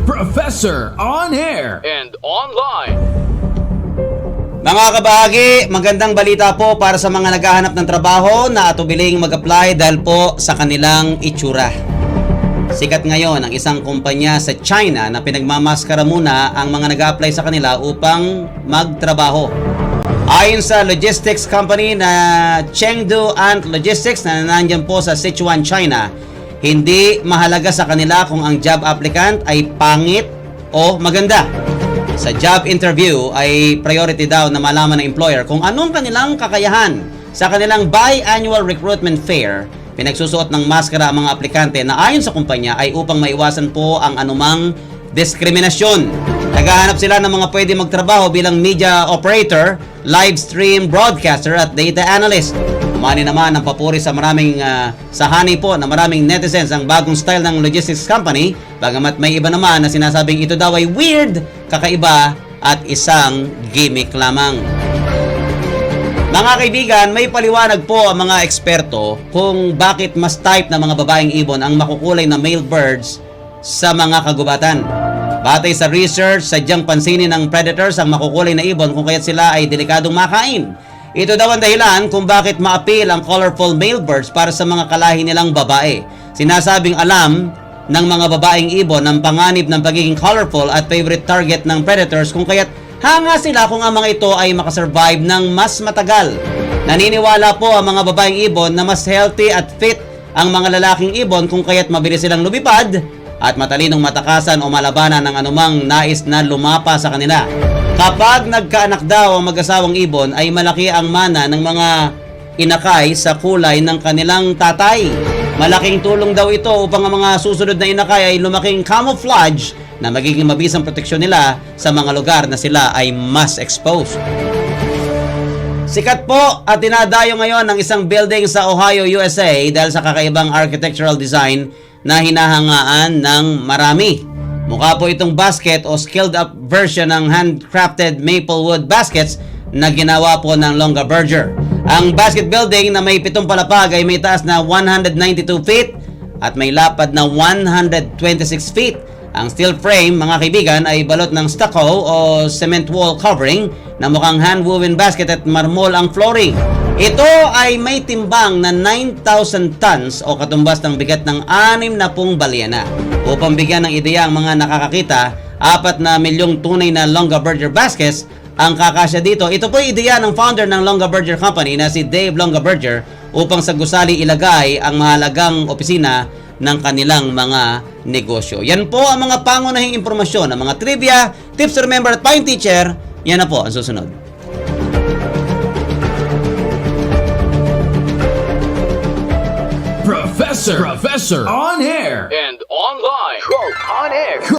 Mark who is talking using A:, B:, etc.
A: Professor on air
B: and online.
C: Mga kabahagi, magandang balita po para sa mga naghahanap ng trabaho na atubiling mag-apply dahil po sa kanilang itsura. Sikat ngayon ang isang kumpanya sa China na pinagmamaskara muna ang mga nag-apply sa kanila upang magtrabaho. Ayon sa logistics company na Chengdu Ant Logistics na nandiyan po sa Sichuan, China, hindi mahalaga sa kanila kung ang job applicant ay pangit o maganda. Sa job interview ay priority daw na malaman ng employer kung anong kanilang kakayahan. Sa kanilang biannual recruitment fair, pinagsusuot ng maskara ang mga aplikante na ayon sa kumpanya ay upang maiwasan po ang anumang diskriminasyon. Naghahanap sila ng mga pwede magtrabaho bilang media operator, live stream broadcaster at data analyst. Umani naman ang papuri sa maraming sahani po na maraming netizens ang bagong style ng logistics company, bagamat may iba naman na sinasabing ito daw ay weird, kakaiba at isang gimmick lamang. Mga kaibigan, may paliwanag po ang mga eksperto kung bakit mas type na mga babaeng ibon ang makukulay na male birds sa mga kagubatan. Batay sa research, sadyang pansinin ng predators ang makukulay na ibon kung kaya't sila ay delikadong makain. Ito daw ang dahilan kung bakit ma-appeal ang colorful male birds para sa mga kalahi nilang babae. Sinasabing alam ng mga babaeng ibon ang panganib ng pagiging colorful at favorite target ng predators kung kaya't hanga sila kung ang mga ito ay makasurvive ng mas matagal. Naniniwala po ang mga babaeng ibon na mas healthy at fit ang mga lalaking ibon kung kaya't mabilis silang lumipad at matalinong matakasan o malabanan ng anumang nais na lumapa sa kanila. Kapag nagkaanak daw ang mag-asawang ibon ay malaki ang mana ng mga inakay sa kulay ng kanilang tatay. Malaking tulong daw ito upang ang mga susunod na inakay ay lumaking camouflage na magiging mabisang proteksyon nila sa mga lugar na sila ay mas exposed. Sikat po at dinadayo ngayon ng isang building sa Ohio, USA dahil sa kakaibang architectural design na hinahangaan ng marami. Mukha po itong basket o scaled up version ng handcrafted maple wood baskets na ginawa po ng Longaberger. Ang basket building na may 7 palapag ay may taas na 192 feet at may lapad na 126 feet. Ang steel frame, mga kaibigan, ay balot ng stucco o cement wall covering na mukhang hand-woven basket at marmol ang flooring. Ito ay may timbang na 9,000 tons o katumbas ng bigat ng 60 balyena. Upang bigyan ng ideya ang mga nakakakita, 4 na milyong tunay na Longaberger baskets ang kakasya dito. Ito po ay ideya ng founder ng Longaberger Company na si Dave Longaberger upang sa gusali ilagay ang mahalagang opisina ng kanilang mga negosyo. Yan po ang mga pangunahing impormasyon, ang mga trivia, tips to remember at Pine Teacher. Yan na po ang susunod.
A: Professor on air
B: And online. Quote on air.